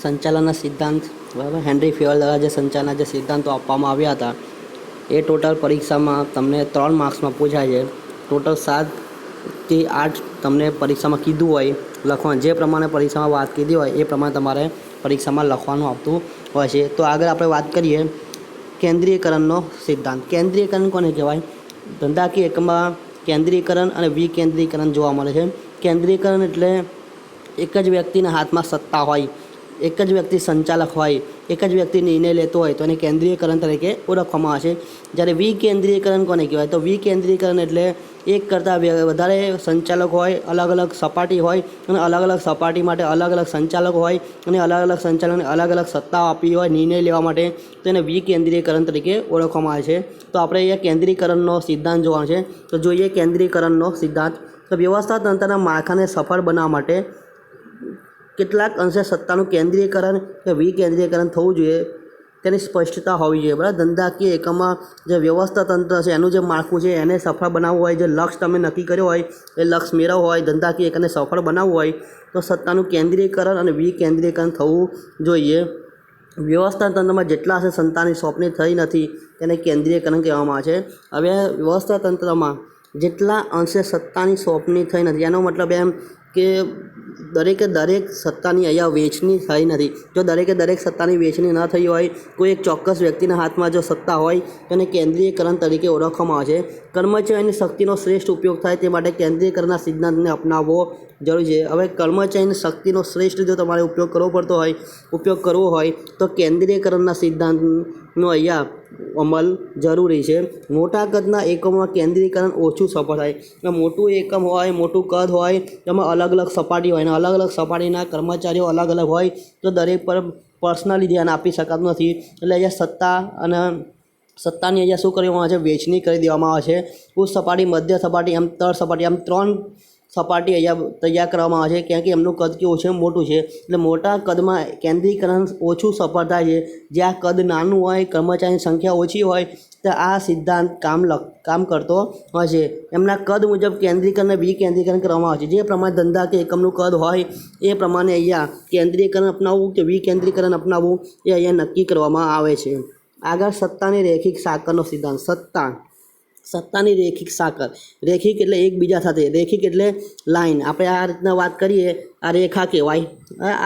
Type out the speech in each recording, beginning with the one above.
સંચાલનના સિદ્ધાંત બરાબર હેનરી ફેવલ દ્વારા જે સંચાલનના જે સિદ્ધાંતો આપવામાં આવ્યા હતા એ ટોટલ પરીક્ષામાં તમને 3 માર્ક્સમાં પૂછાય છે. ટોટલ 7 થી 8 તમને પરીક્ષામાં કીધું હોય લખવાનું, જે પ્રમાણે પરીક્ષામાં વાત કીધી હોય એ પ્રમાણે તમારે પરીક્ષામાં લખવાનું આપતું હોય છે. તો આગળ આપણે વાત કરીએ કેન્દ્રીયકરણનો સિદ્ધાંત. કેન્દ્રીયકરણ કોને કહેવાય? ધંધાકીય એકમમાં કેન્દ્રીયકરણ અને વિકેન્દ્રીકરણ જોવા મળે છે. કેન્દ્રીયકરણ એટલે એક જ વ્યક્તિના હાથમાં સત્તા હોય, એક જ વ્યક્તિ સંચાલક હોય, એક જ વ્યક્તિ નિર્ણય લેતો હોય તો એને કેન્દ્રીયકરણ તરીકે ઓળખવામાં આવે છે. જ્યારે વિકેન્દ્રીયકરણ કોને કહેવાય? તો વિકેન્દ્રીયકરણ એટલે એક કરતાં વધારે સંચાલક હોય, અલગ અલગ સપાટી હોય અને અલગ અલગ સપાટી માટે અલગ અલગ સંચાલક હોય અને અલગ અલગ સંચાલકને અલગ અલગ સત્તાઓ આપી હોય નિર્ણય લેવા માટે, તો એને વિકેન્દ્રીયકરણ તરીકે ઓળખવામાં આવે છે. તો આપણે અહીંયા કેન્દ્રીકરણનો સિદ્ધાંત જોવાનો છે. તો જોઈએ કેન્દ્રીકરણનો સિદ્ધાંત. તો વ્યવસ્થા તંત્રના માળખાને સફળ બનાવવા માટે કેટલાક અંશે સત્તાનું કેન્દ્રીયકરણ કે વિકેન્દ્રીયકરણ થવું જોઈએ તેની સ્પષ્ટતા હોવી જોઈએ. બરાબર, ધંધાકીય એકમમાં જે વ્યવસ્થા તંત્ર છે એનું જે માળખું છે એને સફળ બનાવવું હોય, જે લક્ષ્ય તમે નક્કી કર્યો હોય એ લક્ષ્ય મેળવવું હોય, ધંધાકીય એકમને સફળ બનાવવું હોય તો સત્તાનું કેન્દ્રીયકરણ અને વિકેન્દ્રીયકરણ થવું જોઈએ. વ્યવસ્થા તંત્રમાં જેટલા અંશે સત્તાની સોંપણી થઈ નથી તેને કેન્દ્રીયકરણ કહેવામાં આવે છે. હવે વ્યવસ્થા તંત્રમાં જેટલા અંશે સત્તાની સોંપણી થઈ નથી એનો મતલબ એમ કે દરેકે દરેક સત્તાની અહીંયા વહેંચણી થઈ નથી. જો દરેકે દરેક સત્તાની વહેંચણી ન થઈ હોય, કોઈ એક ચોક્કસ વ્યક્તિના હાથમાં જો સત્તા હોય તો એને કેન્દ્રીયકરણ તરીકે ઓળખવામાં આવે છે. કર્મચારીની શક્તિનો શ્રેષ્ઠ ઉપયોગ થાય તે માટે કેન્દ્રીયકરણના સિદ્ધાંતને અપનાવવો જરૂરી છે. હવે કર્મચારીની શક્તિનો શ્રેષ્ઠ જો તમારે ઉપયોગ કરવો હોય તો કેન્દ્રીયકરણના સિદ્ધાંતનો અહીંયા અમલ જરૂરી છે. મોટા કદના એકમોમાં કેન્દ્રીયકરણ ઓછું સફળ થાય. મોટું એકમ હોય, મોટું કદ હોય, તેમાં અલગ અલગ સપાટી હોય અને અલગ અલગ સપાટીના કર્મચારીઓ અલગ અલગ હોય તો દરેક પર પર્સનલી ધ્યાન આપી શકાતું નથી. એટલે અહીંયા સત્તાની અહીંયા શું કરવામાં આવે છે? વહેંચણી કરી દેવામાં આવે છે. ઉચ્ચ સપાટી, મધ્ય સપાટી, એમ તળ સપાટી, એમ 3 સપાટી અહીંયા તૈયાર કરવામાં આવે છે. કારણ કે એમનું કદ કેવું છે? મોટું છે. એટલે મોટા કદમાં કેન્દ્રીયકરણ ઓછું સફળ થાય છે. જ્યાં કદ નાનું હોય, કર્મચારીની સંખ્યા ઓછી હોય તો આ સિદ્ધાંત કામ કરતો હોય છે. એમના કદ મુજબ કેન્દ્રીયકરણ અને વિકેન્દ્રીકરણ કરવામાં આવે છે. જે પ્રમાણે ધંધા કે એકમનું કદ હોય એ પ્રમાણે અહીંયા કેન્દ્રીયકરણ અપનાવવું કે વિકેન્દ્રીકરણ અપનાવવું એ અહીંયા નક્કી કરવામાં આવે છે. આગળ સત્તાની રેખિક સાંકળનો સિદ્ધાંત. સત્તાની રેખિક સાંકળ. રેખિક એટલે એકબીજા સાથે, રેખિક એટલે લાઈન. આપણે આ રીતના વાત કરીએ, આ રેખા કહેવાય.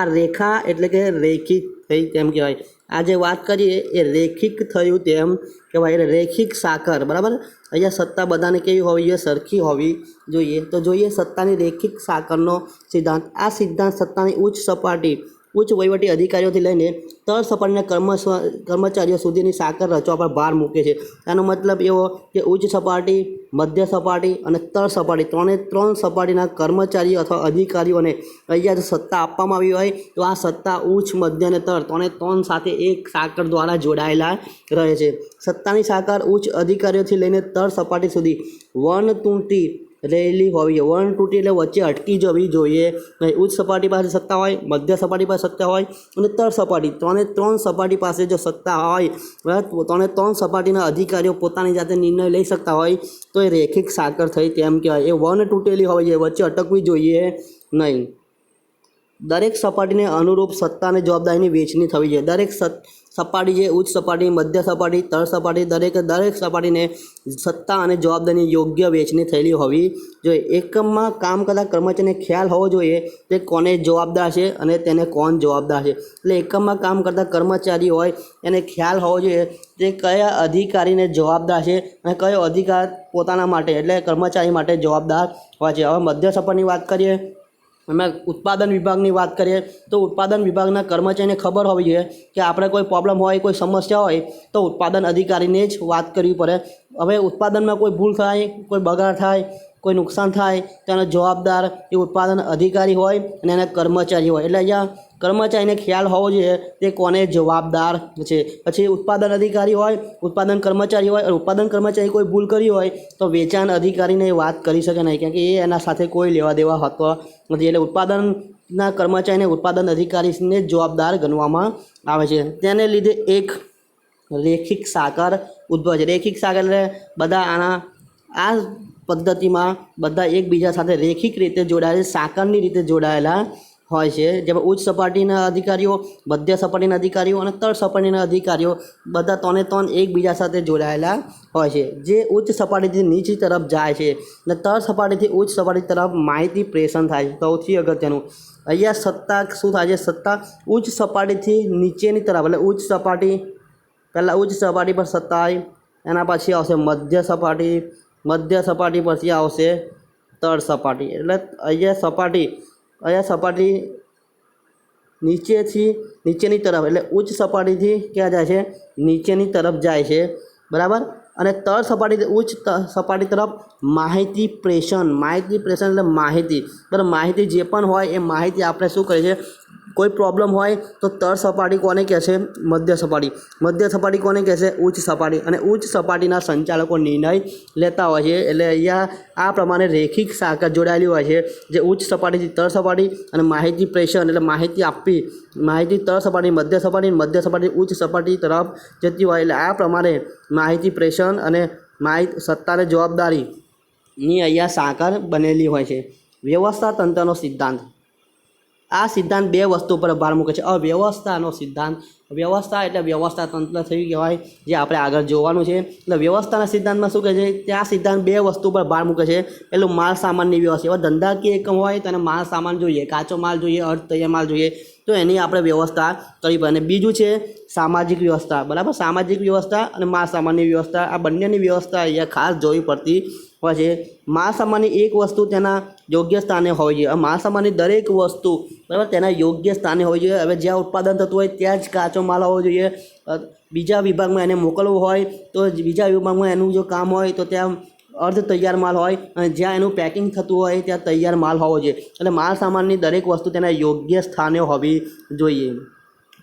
આ રેખા એટલે કે રેખિક થઈ તેમ કહેવાય. આ જે વાત કરીએ એ રેખિક થયું તેમ કહેવાય, એટલે રેખિક સાંકળ. બરાબર, અહીંયા સત્તા બધાને કેવી હોવી જોઈએ? સરખી હોવી જોઈએ. તો જોઈએ સત્તાની રેખિક સાંકળનો સિદ્ધાંત. આ સિદ્ધાંત સત્તાની ઉચ્ચ વહીવટી અધિકારીઓથી લઈને તળ સપાટીના કર્મચારીઓ સુધીની સાંકળ રચવા પર ભાર મૂકે છે. આનો મતલબ એવો કે ઉચ્ચ સપાટી, મધ્ય સપાટી અને તળ સપાટી, 3 સપાટીના કર્મચારીઓ અથવા અધિકારીઓને અહીંયા જો સત્તા આપવામાં આવી હોય તો આ સત્તા ઉચ્ચ, મધ્ય અને તળ 3 સાથે એક સાંકળ દ્વારા જોડાયેલા રહે છે. સત્તાની સાંકળ ઉચ્ચ અધિકારીઓથી લઈને તળ સપાટી સુધી વનતૂટી રહેલી હોવી જોઈએ. વનતૂટી એટલે વચ્ચે અટકી જવી જોઈએ. ઉચ્ચ સપાટી પાસે સત્તા હોય, મધ્ય સપાટી પાસે સત્તા હોય અને તળ સપાટી 3 સપાટી પાસે જો સત્તા હોય, બરાબર, 3 સપાટીના અધિકારીઓ પોતાની જાતે નિર્ણય લઈ શકતા હોય તો એ રેખિક સાંકળ થઈ તેમ કહેવાય. એ વન તૂટેલી હોવી જોઈએ, વચ્ચે અટકવી જોઈએ નહીં. દરેક સપાટીને અનુરૂપ સત્તા અને જવાબદારીની વહેંચણી થવી જોઈએ. દરેક સપાટી છે, ઉચ્ચ સપાટી, મધ્ય સપાટી, તળ સપાટી, દરેક સપાટીને સત્તા અને જવાબદારીની યોગ્ય વહેંચણી થયેલી હોવી જોઈએ. એકમમાં કામ કરતા કર્મચારીને ખ્યાલ હોવો જોઈએ તે કોને જવાબદાર છે અને તેને કોણ જવાબદાર છે. એટલે એકમમાં કામ કરતા કર્મચારી હોય એને ખ્યાલ હોવો જોઈએ તે કયા અધિકારીને જવાબદાર છે અને કયો અધિકાર પોતાના માટે એટલે કર્મચારી માટે જવાબદાર હોય છે. હવે મધ્ય સપાટીની વાત કરીએ, અમે ઉત્પાદન વિભાગની વાત કરીએ તો ઉત્પાદન વિભાગના કર્મચારીને ખબર હોવી જોઈએ કે આપણે કોઈ પ્રોબ્લેમ હોય, કોઈ સમસ્યા હોય તો ઉત્પાદન અધિકારીને જ વાત કરવી પડે. હવે ઉત્પાદનમાં કોઈ ભૂલ થાય, કોઈ બગાડ થાય, કોઈ નુકસાન થાય તેનો જવાબદાર એ ઉત્પાદન અધિકારી હોય અને એના કર્મચારી હોય. એટલે અહીંયા કર્મચારીને ખ્યાલ હોવો જોઈએ તે કોને જવાબદાર છે. પછી ઉત્પાદન અધિકારી હોય, ઉત્પાદન કર્મચારી હોય, અને ઉત્પાદન કર્મચારી કોઈ ભૂલ કરી હોય તો વેચાણ અધિકારીને વાત કરી શકે નહીં, કારણ કે એ એના સાથે કોઈ લેવા દેવા હોતો નથી. એટલે ઉત્પાદનના કર્મચારીને ઉત્પાદન અધિકારીને જવાબદાર ગણવામાં આવે છે. તેને લીધે એક રેખિક સાંકળ ઉદ્ભવે છે. રેખિક સાંકળ એટલે બધા આ પદ્ધતિમાં બધા એકબીજા સાથે રેખિક રીતે જોડાયેલા, સાંકળની રીતે જોડાયેલા હોય છે, જેમાં ઉચ્ચ સપાટીના અધિકારીઓ, મધ્ય સપાટીના અધિકારીઓ અને તળ સપાટીના અધિકારીઓ બધા ત્રણે ત્રણ એકબીજા સાથે જોડાયેલા હોય છે. જે ઉચ્ચ સપાટીથી નીચી તરફ જાય છે અને તળ સપાટીથી ઉચ્ચ સપાટી તરફ માહિતી પ્રેષણ થાય છે. સૌથી અગત્યનું અહીંયા સત્તા શું થાય છે? સત્તા ઉચ્ચ સપાટીથી નીચેની તરફ, એટલે ઉચ્ચ સપાટી, પહેલાં ઉચ્ચ સપાટી પર સત્તા આવી, એના પછી આવશે મધ્ય સપાટી, મધ્ય સપાટી પછી આવશે તળ સપાટી. એટલે અહીંયા સપાટી નીચેથી નીચેની તરફ, એટલે ઉચ્ચ સપાટીથી ક્યાં જાય છે? નીચેની તરફ જાય છે, બરાબર. અને તળ સપાટીથી ઉચ્ચ સપાટી તરફ માહિતી પ્રેષણ એટલે માહિતી, બરાબર. માહિતી જે પણ હોય એ માહિતી આપણે શું કરીએ છીએ? કોઈ પ્રોબ્લેમ હોય તો તળ સપાટી કોને કહેશે? મધ્ય સપાટી. મધ્ય સપાટી કોને કહેશે? ઉચ્ચ સપાટી. અને ઉચ્ચ સપાટીના સંચાલકો નિર્ણય લેતા હોય છે. એટલે અહીંયા આ પ્રમાણે રેખિક સાંકળ જોડાયેલી હોય છે, જે ઉચ્ચ સપાટીથી તળ સપાટી અને માહિતી પ્રેષણ એટલે માહિતી આપવી, માહિતી તળ સપાટી, મધ્ય સપાટી ઉચ્ચ સપાટી તરફ જતી હોય. એટલે આ પ્રમાણે માહિતી પ્રેષણ અને સત્તાને જવાબદારીની અહીંયા સાંકળ બનેલી હોય છે. વ્યવસ્થા તંત્રનો સિદ્ધાંત. આ સિદ્ધાંત બે વસ્તુ પર ભાર મૂકે છે. અવ્યવસ્થાનો સિદ્ધાંત. વ્યવસ્થા એટલે વ્યવસ્થા તંત્ર થયું કહેવાય, જે આપણે આગળ જોવાનું છે. એટલે વ્યવસ્થાના સિદ્ધાંતમાં શું કહે છે? ત્યાં સિદ્ધાંત બે વસ્તુ પર ભાર મૂકે છે. પેલું માલ સામાનની વ્યવસ્થા. એવા ધંધાકીય એકમ હોય તો એને માલ સામાન જોઈએ, કાચો માલ જોઈએ, અર્ધ તૈયાર માલ જોઈએ, તો એની આપણે વ્યવસ્થા કરવી પડે. અને બીજું છે સામાજિક વ્યવસ્થા, બરાબર. સામાજિક વ્યવસ્થા અને માલ સામાનની વ્યવસ્થા, આ બંનેની વ્યવસ્થા અહીંયા ખાસ જોવી પડતી હોય છે. માલ સામાનની એક વસ્તુ તેના યોગ્ય સ્થાને હોવી જોઈએ. માલ સામાનની દરેક વસ્તુ, બરાબર, તેના યોગ્ય સ્થાને હોવી જોઈએ. હવે જ્યાં ઉત્પાદન થતું હોય ત્યાં જ કાચો માલ હોવો જોઈએ. બીજા વિભાગમાં એને મોકલવું હોય તો બીજા વિભાગમાં એનું જો કામ હોય તો ત્યાં અર્ધ તૈયાર માલ હોય, અને જ્યાં એનું પેકિંગ થતું હોય ત્યાં તૈયાર માલ હોવો જોઈએ. એટલે માલ સામાનની દરેક વસ્તુ તેના યોગ્ય સ્થાને હોવી જોઈએ.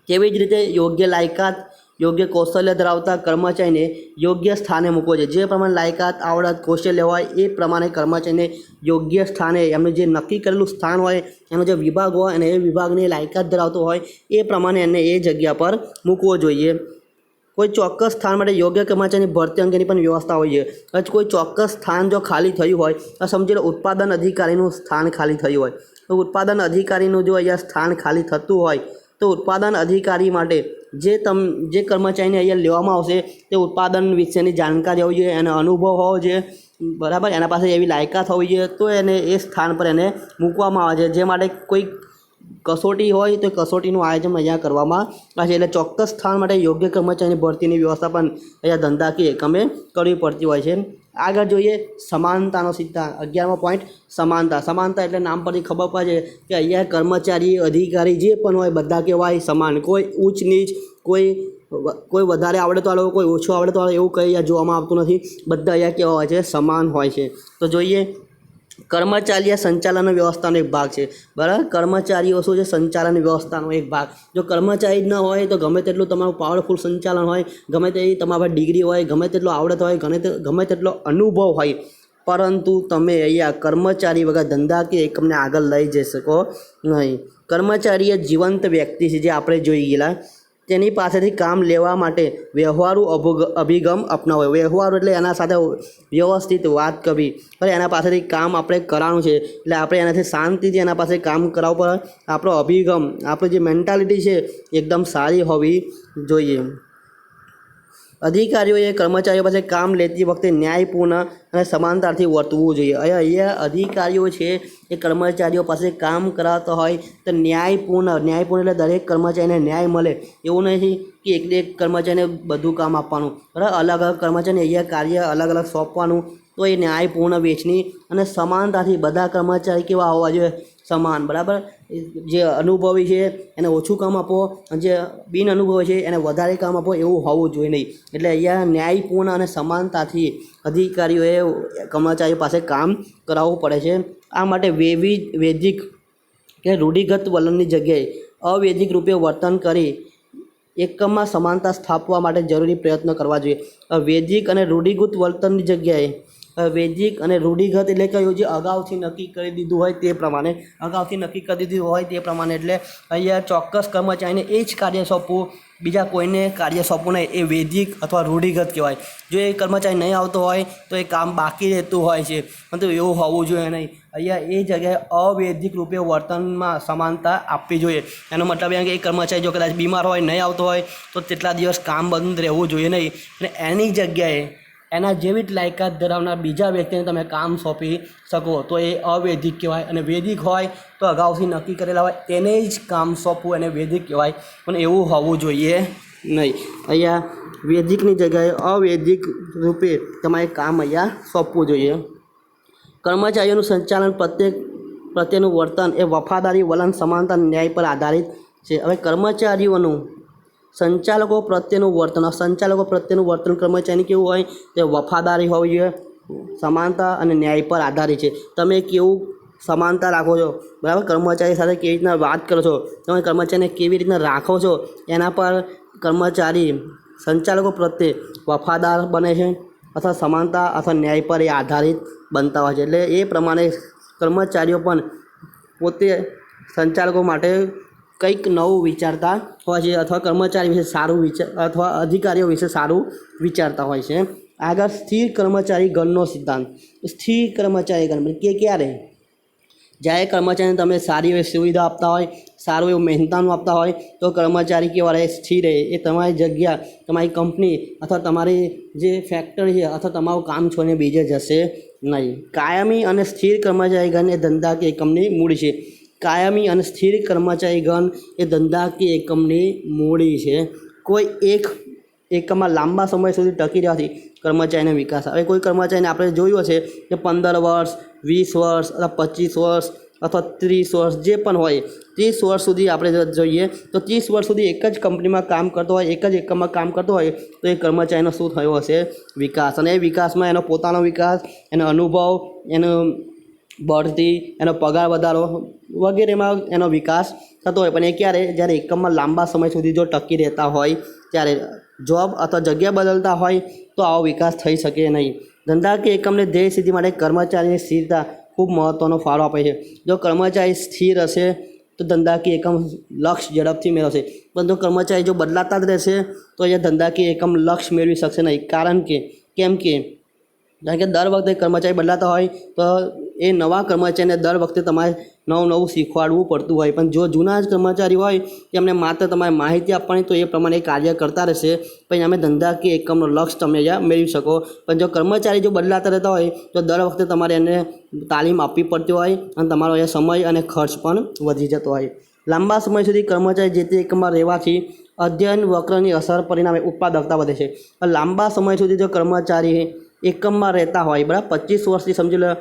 તેવી જ રીતે યોગ્ય લાયકાત, યોગ્ય કૌશલ્ય ધરાવતા કર્મચારીને યોગ્ય સ્થાને મૂકવો જોઈએ. જે પ્રમાણે લાયકાત, આવડત, કૌશલ્ય હોય એ પ્રમાણે કર્મચારીને યોગ્ય સ્થાને, એમનું જે નક્કી કરેલું સ્થાન હોય, એનો જે વિભાગ હોય અને એ વિભાગની લાયકાત ધરાવતો હોય એ પ્રમાણે એને એ જગ્યા પર મૂકવો જોઈએ. કોઈ ચોક્કસ સ્થાન માટે યોગ્ય કર્મચારીની ભરતી અંગેની પણ વ્યવસ્થા હોય છે. કોઈ ચોક્કસ સ્થાન જો ખાલી થયું હોય તો સમજી લો ઉત્પાદન અધિકારીનું સ્થાન ખાલી થયું હોય, તો ઉત્પાદન અધિકારીનું જો અહીંયા સ્થાન ખાલી થતું હોય તો ઉત્પાદન અધિકારી માટે જે કર્મચારીને અહીંયા લેવામાં આવશે તે ઉત્પાદન વિશેની જાણકારી હોવી જોઈએ, એનો અનુભવ હોવો જોઈએ, બરાબર. એના પાસે એવી લાયકાત હોવી જોઈએ, તો એને એ સ્થાન પર એને મૂકવામાં આવે છે. જે માટે કોઈ કસોટી હોય તો કસોટીનું આયોજન અહીંયા કરવામાં આવે છે. એટલે ચોક્કસ સ્થાન માટે યોગ્ય કર્મચારીની ભરતીની વ્યવસ્થા પણ અહીંયા ધંધાકીય એકમે કરવી પડતી હોય છે. આગળ જોઈએ સમાનતાનો સિદ્ધાંત. 11મો પોઈન્ટ સમાનતા. સમાનતા એટલે નામ પરથી ખબર પડે છે કે અહીંયા કર્મચારી, અધિકારી જે પણ હોય બધા કહેવાય સમાન. કોઈ ઊંચ નીચ, કોઈ વધારે આવડતવાળો, કોઈ ઓછો આવડતવાળો એવું કંઈ અહીંયા જોવામાં આવતું નથી. બધા અહીંયા કેવા હોય છે? સમાન હોય છે. તો જોઈએ કર્મચારી સંચાલન વ્યવસ્થાનો એક ભાગ છે, બરાબર. કર્મચારીઓ શું છે? સંચાલન વ્યવસ્થાનો એક ભાગ. જો કર્મચારી જ ન હોય તો ગમે તેટલું તમારું પાવરફુલ સંચાલન હોય, ગમે તેવી તમારા ડિગ્રી હોય, ગમે તેટલો આવડત હોય, ગમે તેટલો અનુભવ હોય, પરંતુ તમે અહીંયા કર્મચારી વગર ધંધાકીય એકમને આગળ લઈ જઈ શકો નહીં. કર્મચારી એ જીવંત વ્યક્તિ છે, જે આપણે જોઈ ગયેલા. તેની પાસેથી કામ લેવા માટે વ્યવહારુ અભિગમ અપનાવો. વ્યવહારુ એટલે એના સાથે વ્યવસ્થિત વાત કરવી. અરે એના પાસેથી કામ આપણે કરાવવાનું છે એટલે આપણે એનાથી શાંતિથી એના પાસે કામ કરાવવું પડે. આપણો અભિગમ, આપણી જે મેન્ટાલિટી છે એકદમ સારી હોવી જોઈએ. અધિકારીઓએ કર્મચારીઓ પાસે કામ લેતી વખતે ન્યાયપૂર્ણ અને સમાનતાથી વર્તવું જોઈએ. અહીંયા અધિકારીઓ છે એ કર્મચારીઓ પાસે કામ કરાવતા હોય તો ન્યાયપૂર્ણ એટલે દરેક કર્મચારીને ન્યાય મળે. એવું નથી કે એક કર્મચારીને બધું કામ આપવાનું, બરાબર. અલગ અલગ કર્મચારીને અહીંયા કાર્ય અલગ અલગ સોંપવાનું. તો એ ન્યાયપૂર્ણ વેચણી અને સમાનતાથી બધા કર્મચારી કેવા હોવા જોઈએ? સમાન, બરાબર. જે અનુભવી છે એને ઓછું કામ આપો, જે બિન અનુભવી છે એને વધારે કામ આપો, એવું હોવું જોઈએ નહીં. એટલે અહીંયા ન્યાયપૂર્ણ અને સમાનતાથી અધિકારીઓએ કર્મચારીઓ પાસે કામ કરાવવું પડે છે. આ માટે વૈદિક કે રૂઢિગત વલણની જગ્યાએ અવૈદિક રૂપે વર્તન કરી એકમમાં સમાનતા સ્થાપવા માટે જરૂરી પ્રયત્નો કરવા જોઈએ. વૈદિક અને રૂઢિગત વર્તનની જગ્યાએ વૈદિક અને રૂઢિગત એટલે કયું જે અગાઉથી નક્કી કરી દીધું હોય તે પ્રમાણે એટલે અહીંયા ચોક્કસ કર્મચારીને એ જ કાર્ય સોંપવું, બીજા કોઈને કાર્ય સોંપવું નહીં, એ વૈદિક અથવા રૂઢિગત કહેવાય. જો એ કર્મચારી નહીં આવતો હોય તો એ કામ બાકી રહેતું હોય છે, પરંતુ એવું હોવું જોઈએ નહીં. અહીંયા એ જગ્યાએ અવૈદિક રૂપે વર્તનમાં સમાનતા આપવી જોઈએ. એનો મતલબ એમ કે એ કર્મચારી જો કદાચ બીમાર હોય, નહીં આવતો હોય તો તેટલા દિવસ કામ બંધ રહેવું જોઈએ નહીં, અને એની જગ્યાએ એના જેવી જ લાયકાત ધરાવનાર બીજા વ્યક્તિને તમે કામ સોંપી શકો તો એ અવૈદિક કહેવાય. અને વૈદિક હોય તો અગાઉથી નક્કી કરેલા હોય તેને જ કામ સોંપવું એને વૈદિક કહેવાય, પણ એવું હોવું જોઈએ નહીં. અહીંયા વૈદિકની જગ્યાએ અવૈદિક રૂપે તમારે કામ અહીંયા સોંપવું જોઈએ. કર્મચારીઓનું સંચાલન પ્રત્યેનું વર્તન એ વફાદારી, વલણ, સમાનતા, ન્યાય પર આધારિત છે. હવે કર્મચારીઓનું સંચાલકો પ્રત્યેનું વર્તન કર્મચારીની કેવું હોય તે વફાદારી હોવી જોઈએ, સમાનતા અને ન્યાય પર આધારિત છે. તમે કેવું સમાનતા રાખો છો, બરાબર, કર્મચારી સાથે કેવી રીતના વાત કરો છો, તમે કર્મચારીને કેવી રીતના રાખો છો, એના પર કર્મચારી સંચાલકો પ્રત્યે વફાદાર બને છે અથવા સમાનતા અથવા ન્યાય પર એ આધારિત બનતા હોય છે. એટલે એ પ્રમાણે કર્મચારીઓ પણ પોતે સંચાલકો માટે કંઈક નવું વિચારતા હોય છે અથવા કર્મચારી વિશે સારું અથવા અધિકારીઓ વિશે સારું વિચારતા હોય છે. આગળ સ્થિર કર્મચારી ગણનો સિદ્ધાંત. સ્થિર કર્મચારી ગણ કે ક્યારે? જ્યારે કર્મચારીને તમે સારી એવી સુવિધા આપતા હોય, સારું એવું મહેનતાણું આપતા હોય તો કર્મચારી કેવા રહે? સ્થિર રહે. એ તમારી જગ્યા, તમારી કંપની અથવા તમારી જે ફેક્ટરી છે અથવા તમારું કામ છોડીને બીજે જશે નહીં. કાયમી અને સ્થિર કર્મચારી ગણ એ ધંધા કે એકમની મૂડી છે. કાયમી અને સ્થિર કર્મચારી ગણ એ ધંધાકીય એકમની મૂડી છે. કોઈ એક એકમમાં લાંબા સમય સુધી ટકી રહેવાથી કર્મચારીનો વિકાસ. હવે કોઈ કર્મચારીને આપણે જોયું હશે કે 15 વર્ષ, 20 વર્ષ અથવા 25 વર્ષ અથવા 30 વર્ષ જે પણ હોય, 30 વર્ષ સુધી આપણે જોઈએ તો 30 વર્ષ સુધી એક જ કંપનીમાં કામ કરતો હોય, એક જ એકમમાં કામ કરતો હોય તો એ કર્મચારીનો શું થયો હશે? વિકાસ. અને એ વિકાસમાં એનો પોતાનો વિકાસ, એનો અનુભવ, એનો બઢતી, એનો પગાર વધારો વગેરેમાં એનો વિકાસ થતો હોય. પણ એ ક્યારે? જ્યારે એકમમાં લાંબા સમય સુધી જો ટકી રહેતા હોય ત્યારે. જોબ અથવા જગ્યા બદલતા હોય તો આવો વિકાસ થઈ શકે નહીં. ધંધાકીય એકમને ધ્યેય સિદ્ધિ માટે કર્મચારીની સ્થિરતા ખૂબ મહત્ત્વનો ફાળો આપે છે. જો કર્મચારી સ્થિર હશે તો ધંધાકીય એકમ લક્ષ્ય ઝડપથી મેળવશે, પરંતુ કર્મચારી જો બદલાતા જ રહેશે તો એ ધંધાકીય એકમ લક્ષ્ય મેળવી શકશે નહીં. કારણ કે દર વખતે કર્મચારી બદલાતા હોય તો એ નવા કર્મચારીને દર વખતે તમારે નવું શીખવાડવું પડતું હોય. પણ જો જૂના જ કર્મચારી હોય એમને માત્ર તમારે માહિતી આપવાની તો એ પ્રમાણે કાર્ય કરતા રહેશે, પછી અમે ધંધાકીય એકમનો લક્ષ્ય તમે અહીંયા મેળવી શકો. પણ જો કર્મચારી જો બદલાતા રહેતા હોય તો દર વખતે તમારે એને તાલીમ આપવી પડતી હોય અને તમારો અહીંયા સમય અને ખર્ચ પણ વધી જતો હોય. લાંબા સમય સુધી કર્મચારી જે તે એકમમાં રહેવાથી અધ્યયન વક્રની અસર પરિણામે ઉત્પાદકતા વધે છે. લાંબા સમય સુધી જો કર્મચારી એકમમાં રહેતા હોય, બરાબર, 25 વર્ષથી સમજી લો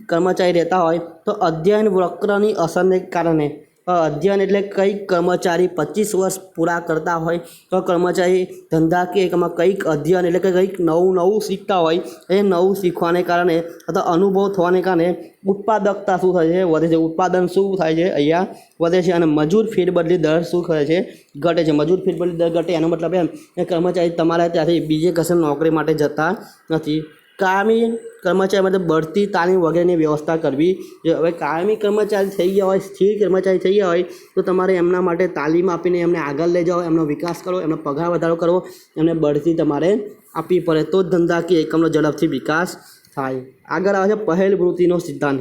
કર્મચારી રહેતા હોય તો અધ્યયન વક્રની અસરને કારણે, અધ્યયન એટલે કંઈક કર્મચારી 25 વર્ષ પૂરા કરતા હોય તો કર્મચારી ધંધાકીય એકમમાં કંઈક અધ્યયન એટલે કે કંઈક નવું શીખતા હોય. એ નવું શીખવાને કારણે અથવા અનુભવ થવાને કારણે ઉત્પાદકતા શું થાય છે? વધે છે. ઉત્પાદન શું થાય છે? અહીંયા વધે છે. અને મજૂર ફેરબદલી દર શું કરે છે? ઘટે છે. મજૂર ફેરબદલી દર ઘટે એનો મતલબ એમ કે કર્મચારી તમારા ત્યાંથી બીજે કશે નોકરી માટે જતા નથી. કાયમી કર્મચારી માટે બઢતી, તાલીમ વગેરેની વ્યવસ્થા કરવી. હવે કાયમી કર્મચારી થઈ ગયા હોય, સ્થિર કર્મચારી થઈ ગયા હોય તો તમારે એમના માટે તાલીમ આપીને એમને આગળ લઈ જાઓ, એમનો વિકાસ કરો, એમનો પગાર વધારો કરો, એમને બઢતી તમારે આપવી પડે તો જ ધંધાકીય એકમનો ઝડપથી વિકાસ થાય. આગળ આવે છે પહેલ વૃત્તિનો સિદ્ધાંત.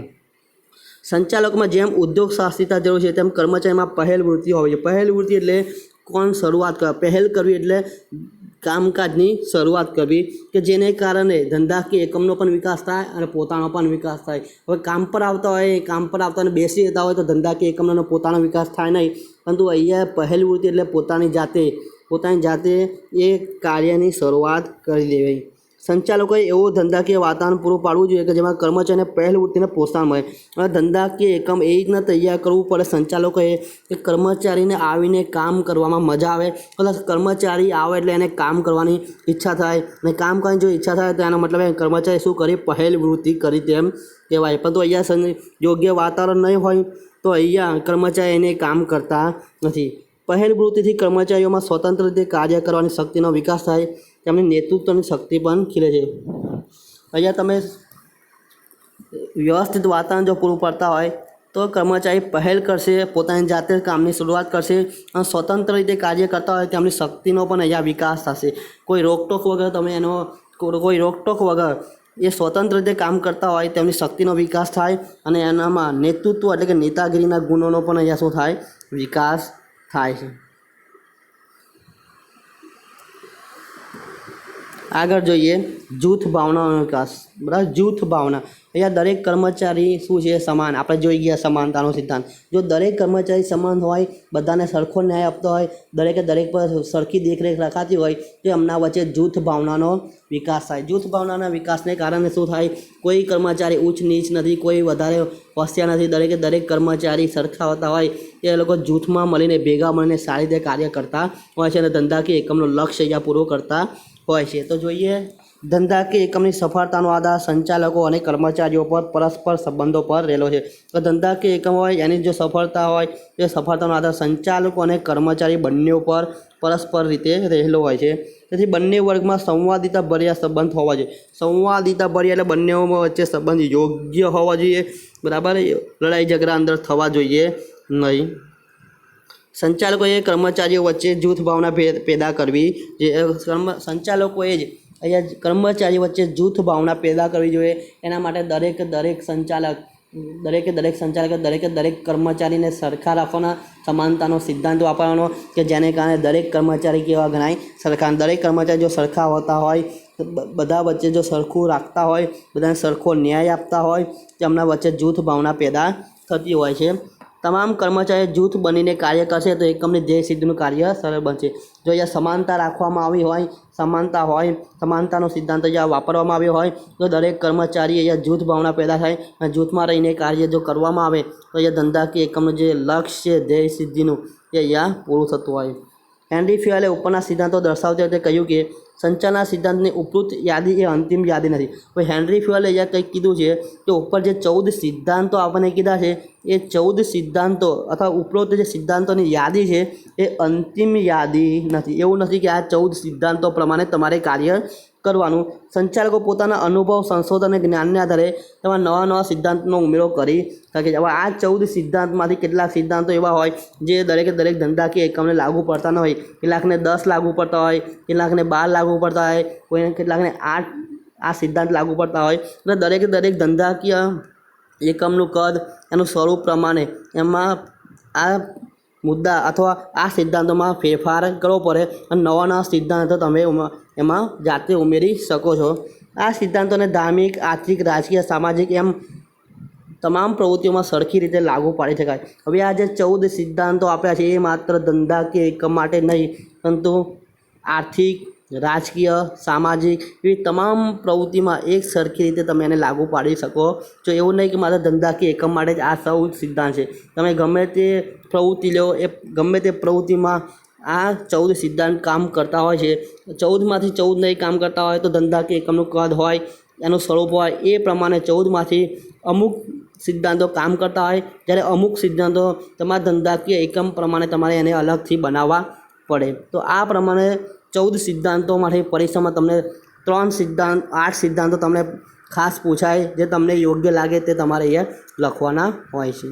સંચાલકોમાં જેમ ઉદ્યોગ સાહસિકતા જરૂર છે તેમ કર્મચારીમાં પહેલ વૃત્તિ હોવી જોઈએ. પહેલ વૃત્તિ એટલે શરૂઆત કરે, પહેલ કરવી એટલે કામકાજની શરૂઆત કરવી કે જેને કારણે ધંધાકીય એકમનો પણ વિકાસ થાય અને પોતાનો પણ વિકાસ થાય. હવે કામ પર આવતા બેસી રહેતા હોય તો ધંધાકીય એકમનો પોતાનો વિકાસ થાય નહીં, પરંતુ અહીંયા પહેલ વૃત્તિ એટલે પોતાની જાતે એ કાર્યની શરૂઆત કરી દેવી. સંચાલકોએ એવું ધંધાકીય વાતાવરણ પૂરું પાડવું જોઈએ કે જેમાં કર્મચારીને પહેલ વૃત્તિને પ્રોત્સાહન મળે. હવે ધંધાકીય એકમ એ રીતના તૈયાર કરવું પડે સંચાલકોએ કે કર્મચારીને આવીને કામ કરવામાં મજા આવે, પ્લસ કર્મચારી આવે એટલે એને કામ કરવાની ઈચ્છા થાય, અને કામ કરવાની જો ઈચ્છા થાય તો એનો મતલબ કર્મચારી શું કરી? પહેલ વૃત્તિ કરી તેમ કહેવાય. પરંતુ અહીંયા યોગ્ય વાતાવરણ નહીં હોય તો અહીંયા કર્મચારી એને કામ કરતા નથી. પહેલ વૃત્તિથી કર્મચારીઓમાં સ્વતંત્ર રીતે કાર્ય કરવાની શક્તિનો વિકાસ થાય, તેમની નેતૃત્વની શક્તિ પણ ખીલે છે. અહીંયા તમે વ્યવસ્થિત વાતાવરણ જો પૂરું પડતા હોય તો કર્મચારી પહેલ કરશે, પોતાની જાતે કામની શરૂઆત કરશે અને સ્વતંત્ર રીતે કાર્ય કરતા હોય તેમની શક્તિનો પણ અહીંયા વિકાસ થશે. કોઈ રોકટોક વગર તમે એનો કોઈ રોકટોક વગર એ સ્વતંત્ર રીતે કામ કરતા હોય તેમની શક્તિનો વિકાસ થાય અને એનામાં નેતૃત્વ એટલે કે નેતાગીરીના ગુણોનો પણ અહીંયા શું થાય, વિકાસ થાય છે. આગળ જોઈએ જૂથ ભાવનાનો વિકાસ. બરાબર, જૂથ ભાવના. અહીંયા દરેક કર્મચારી શું છે, સમાન. આપણે જોઈ ગયા સમાનતાનો સિદ્ધાંત. જો દરેક કર્મચારી સમાન હોય, બધાને સરખો ન્યાય આપતો હોય, દરેકે દરેક પર સરખી દેખરેખ રખાતી હોય તો એમના વચ્ચે જૂથ ભાવનાનો વિકાસ થાય. જૂથ ભાવનાના વિકાસને કારણે શું થાય, કોઈ કર્મચારી ઉચ્ચ નીચ નથી, કોઈ વધારે હોશિયાર નથી. દરેકે દરેક કર્મચારી સરખા હોતા હોય એ લોકો જૂથમાં મળીને ભેગા મળીને સારી રીતે કાર્ય કરતા હોય છે અને ધંધાકીય એકમનો લક્ષ્ય અહીંયા પૂરો કરતા હોય છે. તો જોઈએ ધંધાકીય એકમની સફળતાનો આધાર સંચાલકો અને કર્મચારીઓ પર પરસ્પર સંબંધો પર રહેલો છે. તો ધંધાકીય એકમ હોય એની જો સફળતા હોય એ સફળતાનો આધાર સંચાલકો અને કર્મચારી બંને પર પરસ્પર રીતે રહેલો હોય છે. તેથી બંને વર્ગમાં સંવાદિતા ભર્યા સંબંધ હોવા જોઈએ. સંવાદિતા ભર્યા એટલે બંને વચ્ચે સંબંધ યોગ્ય હોવા જોઈએ. બરાબર, લડાઈ ઝઘડા અંદર થવા જોઈએ નહીં. સંચાલકોએ કર્મચારીઓ વચ્ચે જૂથ ભાવના પેદા કરવી. જે સંચાલકોએ જ અહીંયા કર્મચારીઓ વચ્ચે જૂથ ભાવના પેદા કરવી જોઈએ. એના માટે દરેક સંચાલકે દરેક કર્મચારીને સરખા રાખવાના, સમાનતાનો સિદ્ધાંત વાપરવાનો કે જેને કારણે દરેક કર્મચારી કેવા ગણાય, સરખા. દરેક કર્મચારી જો સરખા હોતા હોય, બધા વચ્ચે જો સરખું રાખતા હોય, બધાને સરખો ન્યાય આપતા હોય તો એમના વચ્ચે જૂથ ભાવના પેદા થતી હોય છે. તમામ કર્મચારી જૂથ બનીને કાર્ય કરશે તો એકમની ધ્યેય સિદ્ધિનું કાર્ય સરળ બનશે. જો અહીંયા સમાનતા રાખવામાં આવી હોય, સમાનતાનો સિદ્ધાંત અહીંયા વાપરવામાં આવ્યો હોય તો દરેક કર્મચારી અહીંયા જૂથ ભાવના પેદા થાય અને જૂથમાં રહીને કાર્ય જો કરવામાં આવે તો અહીંયા ધંધાકીય એકમનું જે લક્ષ્ય છે ધ્યેય સિદ્ધિનું એ અહીંયા પૂરું થતું હોય. હેનરી ફિયલે ઉપરના સિદ્ધાંતો દર્શાવતી વખતે કહ્યું કે સંચાલના સિદ્ધાંતની ઉપરોક્ત યાદી એ અંતિમ યાદી નથી. હવે હેનરી ફિયલે અહીંયા કંઈક કીધું છે કે ઉપર જે 14 સિદ્ધાંતો આપણને કીધા છે એ 14 સિદ્ધાંતો અથવા ઉપરોક્ત જે સિદ્ધાંતોની યાદી છે એ અંતિમ યાદી નથી. એવું નથી કે આ 14 સિદ્ધાંતો પ્રમાણે તમારે કાર્ય કરવાનું. સંચાલકો પોતાના અનુભવ, સંશોધન અને જ્ઞાનને આધારે તેમાં નવા સિદ્ધાંતનો ઉમેરો કરી શકે છે. હવે આ 14 સિદ્ધાંતમાંથી કેટલાક સિદ્ધાંતો એવા હોય જે દરેક ધંધાકીય એકમને લાગુ પડતા ન હોય. કેટલાકને 10 લાગુ પડતા હોય, કેટલાકને 12 લાગુ પડતા હોય, કેટલાકને 8 આ સિદ્ધાંત લાગુ પડતા હોય. અને દરેક ધંધાકીય એકમનું કદ, એનું સ્વરૂપ પ્રમાણે એમાં આ મુદ્દા અથવા આ સિદ્ધાંતોમાં ફેરફાર કરવો પડે અને નવા સિદ્ધાંતો તમે એમાં જાતે ઉમેરી શકો છો. આ સિદ્ધાંતોને ધાર્મિક, આર્થિક, રાજકીય, સામાજિક એમ તમામ પ્રવૃત્તિઓમાં સરખી રીતે લાગુ પાડી શકાય. હવે આ જે 14 સિદ્ધાંતો આપ્યા છે એ માત્ર ધંધાકીય એકમ માટે નહીં, પરંતુ આર્થિક, રાજકીય, સામાજિક એવી તમામ પ્રવૃત્તિમાં એક સરખી રીતે તમે એને લાગુ પાડી શકો છો. એવું નહીં કે માત્ર ધંધાકીય એકમ માટે જ આ 14 સિદ્ધાંત છે. તમે ગમે તે પ્રવૃત્તિ લો, એ ગમે તે પ્રવૃત્તિમાં આ 14 સિદ્ધાંત કામ કરતા હોય છે. 14માંથી 14 નહીં કામ કરતા હોય તો ધંધાકીય એકમનું કદ હોય, એનું સ્વરૂપ હોય, એ પ્રમાણે 14માંથી અમુક સિદ્ધાંતો કામ કરતા હોય, જ્યારે અમુક સિદ્ધાંતો તમારા ધંધાકીય એકમ પ્રમાણે તમારે એને અલગથી બનાવવા પડે. તો આ પ્રમાણે 14 સિદ્ધાંતોમાંથી પરીક્ષામાં તમને 8 સિદ્ધાંતો તમને ખાસ પૂછાય, જે તમને યોગ્ય લાગે તે તમારે અહીંયા લખવાના હોય છે.